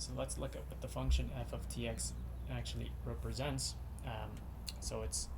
So let's look at what the function f of tx actually represents. So it's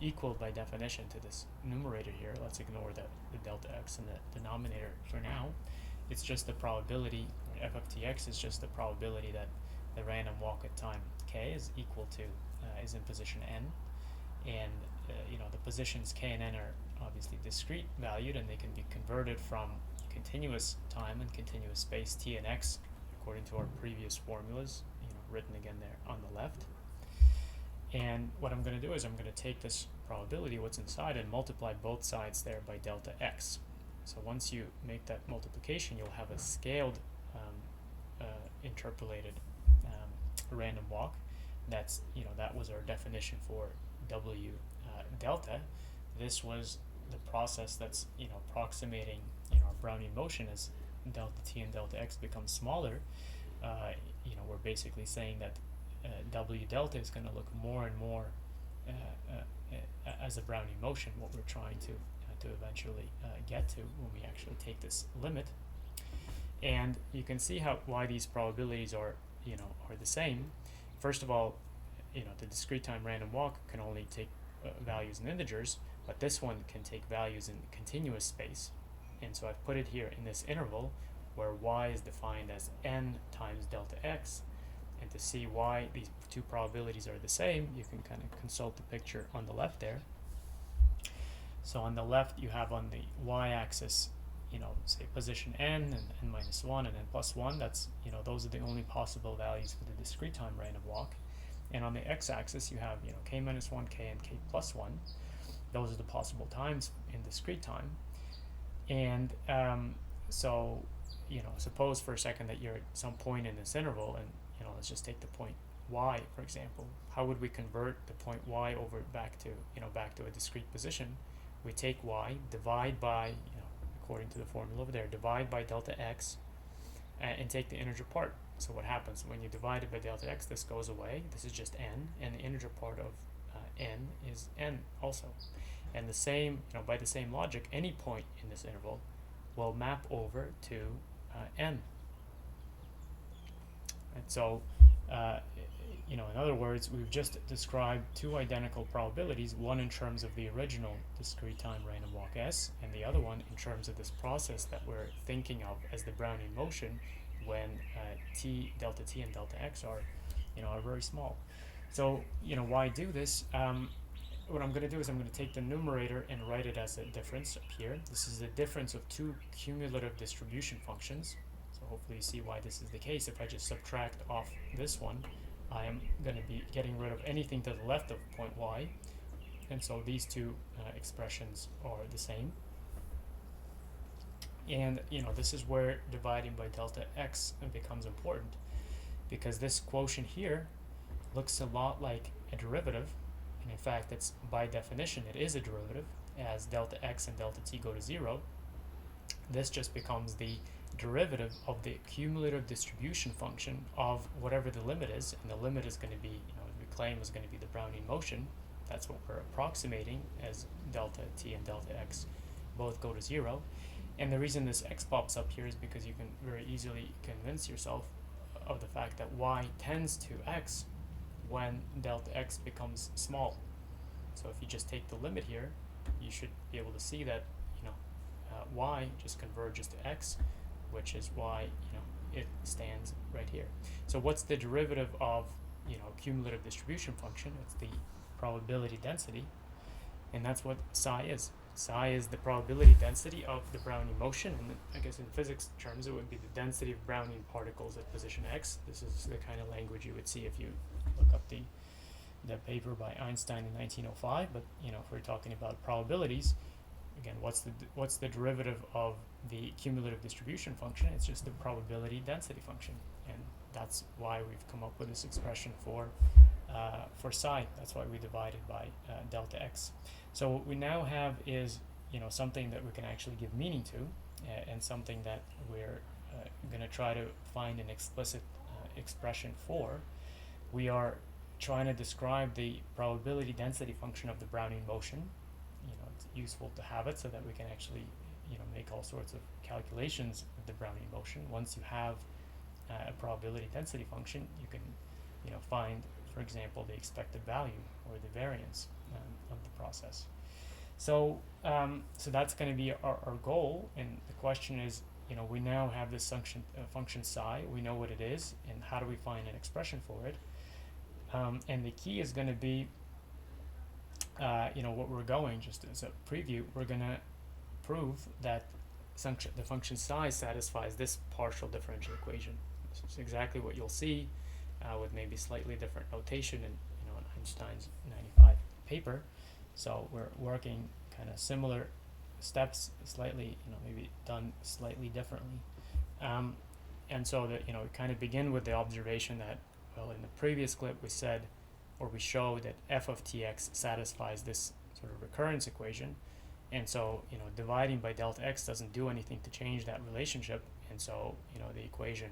equal by definition to this numerator here. Let's ignore the delta x in the denominator for now. It's just the probability, f of tx is just the probability that the random walk at time k is equal to, is in position n. And the positions k and n are obviously discrete valued, and they can be converted from continuous time and continuous space t and x according to our previous formulas, written again there on the left. And what I'm going to do is I'm going to take this probability, what's inside, and multiply both sides there by delta x. So once you make that multiplication, you'll have a scaled interpolated random walk. That's that was our definition for w delta. This was the process that's approximating our Brownian motion as delta t and delta x become smaller. We're basically saying that w delta is going to look more and more as a Brownian motion, what we're trying to eventually get to when we actually take this limit. And you can see why these probabilities are the same. First of all, the discrete time random walk can only take values in integers, but this one can take values in continuous space. And so I've put it here in this interval where y is defined as n times delta x. And to see why these two probabilities are the same, you can kind of consult the picture on the left there. So on the left, you have on the y-axis, say position n and n minus 1 and n plus 1. That's, those are the only possible values for the discrete time random walk. And on the x-axis, you have, k minus 1, k, and k plus 1. Those are the possible times in discrete time. And so, suppose for a second that you're at some point in this interval, and let's just take the point y, for example. How would we convert the point y over back to a discrete position? We take y, divide by, according to the formula over there, divide by delta x, and take the integer part. So what happens when you divide it by delta x? This goes away. This is just n, and the integer part of n is n also. And the same, by the same logic, any point in this interval will map over to n. And so, in other words, we've just described two identical probabilities, one in terms of the original discrete time random walk S, and the other one in terms of this process that we're thinking of as the Brownian motion when delta t and delta x are very small. So, why do this? What I'm going to do is I'm going to take the numerator and write it as a difference up here. This is the difference of two cumulative distribution functions. So hopefully you see why this is the case. If I just subtract off this one, I am going to be getting rid of anything to the left of point y. And so these two expressions are the same. And this is where dividing by delta x becomes important, because this quotient here looks a lot like a derivative. And in fact, it's by definition, it is a derivative. As delta x and delta t go to 0, this just becomes the derivative of the cumulative distribution function of whatever the limit is. And the limit is going to be, we claim is going to be the Brownian motion. That's what we're approximating as delta t and delta x both go to 0. And the reason this x pops up here is because you can very easily convince yourself of the fact that y tends to x when delta x becomes small. So if you just take the limit here, you should be able to see that y just converges to x, which is why it stands right here. So what's the derivative of cumulative distribution function? It's the probability density, and that's what psi is. Psi is the probability density of the Brownian motion, and I guess in physics terms it would be the density of Brownian particles at position x. This is the kind of language you would see if you look up the paper by Einstein in 1905. But if we're talking about probabilities, again, what's the derivative of the cumulative distribution function? It's just the probability density function, and that's why we've come up with this expression for psi. That's why we divided by delta x. So what we now have is something that we can actually give meaning to, and something that we're going to try to find an explicit expression for. We are trying to describe the probability density function of the Brownian motion. It's useful to have it so that we can actually make all sorts of calculations with the Brownian motion. Once you have a probability density function, you can, find, for example, the expected value or the variance of the process. So that's going to be our goal, and the question is, we now have this function psi. We know what it is, and how do we find an expression for it? And the key is going to be, what we're going, just as a preview, we're going to prove that the function psi satisfies this partial differential equation. This is exactly what you'll see with maybe slightly different notation in Einstein's 95 paper. So we're working kind of similar steps, slightly, maybe done slightly differently. And so that, we kind of begin with the observation that, well, in the previous clip we said, or we showed that f of tx satisfies this sort of recurrence equation. And so, dividing by delta x doesn't do anything to change that relationship. And so, the equation,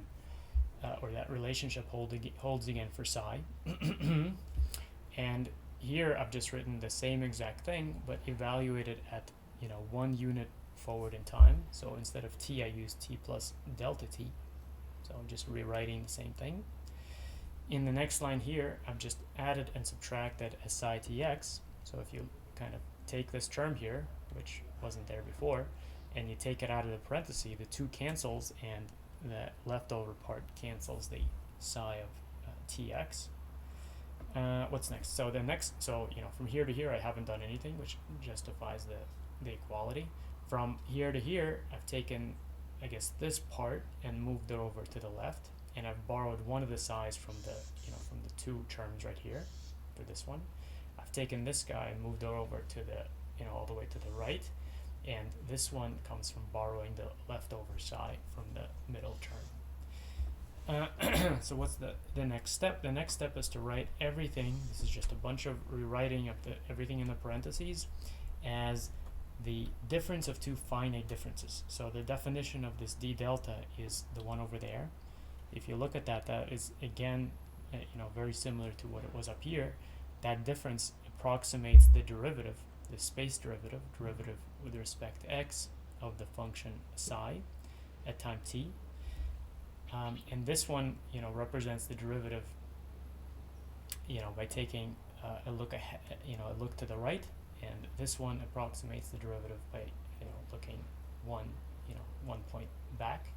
or that relationship holds again for psi. And here I've just written the same exact thing, but evaluated at, 1 unit forward in time. So instead of t, I use t plus delta t. So I'm just rewriting the same thing. In the next line here, I've just added and subtracted a psi tx. So if you kind of take this term here, which wasn't there before, and you take it out of the parenthesis, the 2 cancels, and the leftover part cancels the psi of tx. What's next? So from here to here I haven't done anything, which justifies the equality. From here to here I've taken, I guess, this part and moved it over to the left, and I've borrowed one of the psi's from the from the 2 terms right here for this one. I've taken this guy and moved it over to the all the way to the right, and this one comes from borrowing the leftover psi from the middle term. So what's the next step? The next step is to write everything. This is just a bunch of rewriting of everything in the parentheses as the difference of 2 finite differences. So the definition of this d delta is the one over there. If you look at that, that is again, very similar to what it was up here. That difference approximates the derivative, the space derivative with respect to x of the function psi at time t. And this one, represents the derivative, by taking a look ahead, a look to the right, and this one approximates the derivative by, looking one point back.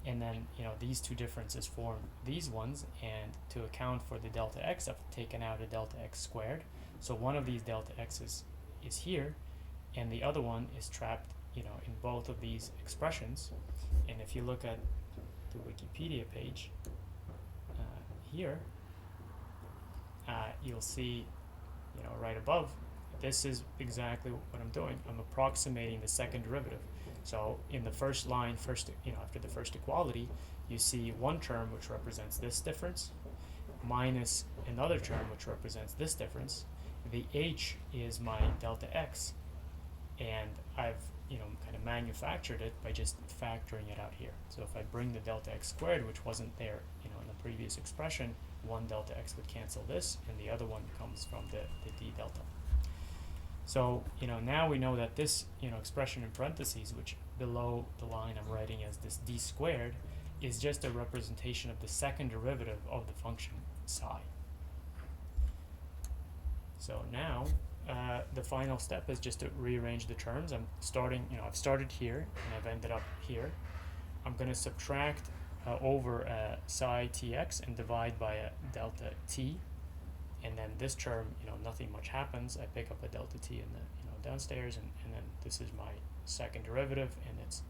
And then, these 2 differences form these ones, and to account for the delta x, I've taken out a delta x squared. So one of these delta x's is here, and the other one is trapped, in both of these expressions. And if you look at the Wikipedia page here, you'll see, right above, this is exactly what I'm doing. I'm approximating the second derivative. So in the first line, after the first equality, you see one term which represents this difference minus another term which represents this difference. The h is my delta x, and I've kind of manufactured it by just factoring it out here. So if I bring the delta x squared, which wasn't there in the previous expression, one delta x would cancel this, and the other one comes from the d delta. So now we know that this expression in parentheses, which below the line I'm writing as this d squared, is just a representation of the second derivative of the function psi. So now the final step is just to rearrange the terms. I'm starting, I've started here and I've ended up here. I'm going to subtract over psi tx and divide by a delta t, and then this term, nothing much happens. I pick up a delta t in the downstairs, and then this is my second derivative, and it's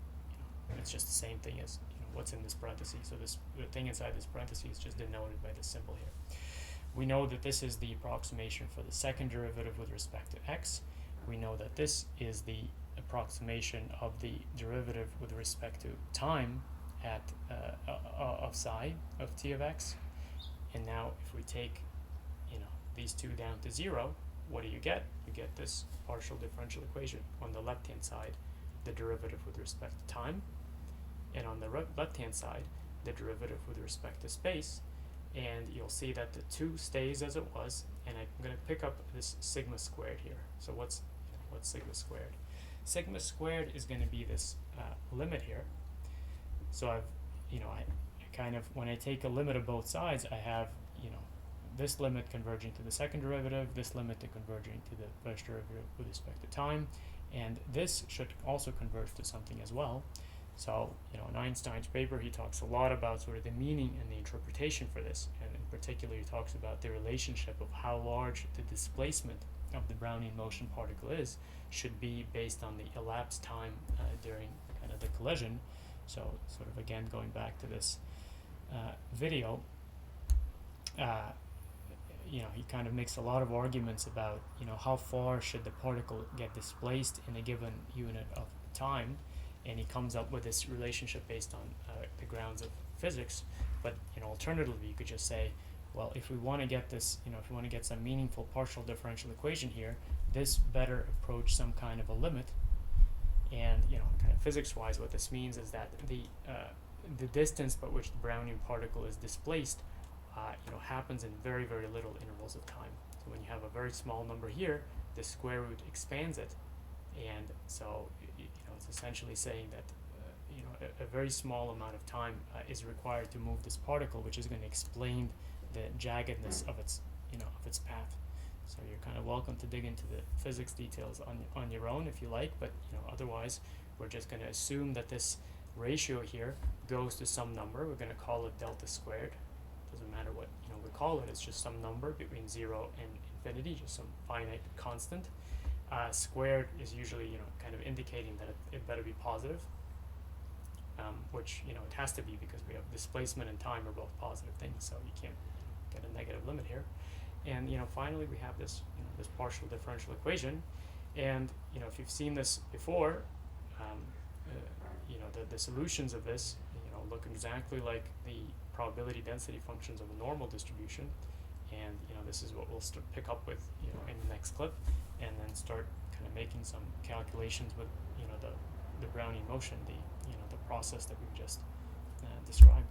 it's just the same thing as what's in this parenthesis. So the thing inside this parenthesis is just denoted by this symbol here. We know that this is the approximation for the second derivative with respect to x. We know that this is the approximation of the derivative with respect to time at of psi of t of x. And now if we take these 2 down to 0, what do you get? You get this partial differential equation. On the left hand side, the derivative with respect to time, and on the left hand side, the derivative with respect to space. And you'll see that the 2 stays as it was, and I'm going to pick up this sigma squared here. So what's sigma squared? Sigma squared is going to be this limit here. So I kind of, when I take a limit of both sides, I have, you know, this limit converging to the second derivative, this limit to converging to the first derivative with respect to time, and this should also converge to something as well. So, you know, in Einstein's paper, he talks a lot about sort of the meaning and the interpretation for this, and in particular, he talks about the relationship of how large the displacement of the Brownian motion particle is, should be based on the elapsed time during kind of the collision. So, sort of again, going back to this video, you know, he kind of makes a lot of arguments about, you know, how far should the particle get displaced in a given unit of time, and he comes up with this relationship based on the grounds of physics. But, you know, alternatively, you could just say, well, if we want to get this, you know, if we want to get some meaningful partial differential equation here, this better approach some kind of a limit. And, you know, kind of physics-wise, what this means is that the distance by which the Brownian particle is displaced, you know, happens in very, very little intervals of time. So when you have a very small number here, the square root expands it, and so you know, it's essentially saying that you know, a very small amount of time is required to move this particle, which is going to explain the jaggedness of its, you know, of its path. So you're kind of welcome to dig into the physics details on your own if you like, but, you know, otherwise we're just going to assume that this ratio here goes to some number. We're going to call it delta squared. Doesn't matter what, you know, we call it. It's just some number between 0 and infinity, just some finite constant. Squared is usually, you know, kind of indicating that it better be positive, which, you know, it has to be, because we have displacement and time are both positive things, so you can't get a negative limit here. And, you know, finally we have this, you know, this partial differential equation, and, you know, if you've seen this before, you know, the solutions of this, you know, look exactly like the probability density functions of a normal distribution, and, you know, this is what we'll pick up with, you know, in the next clip, and then start kind of making some calculations with, you know, the Brownian motion, the, you know, the process that we've just described.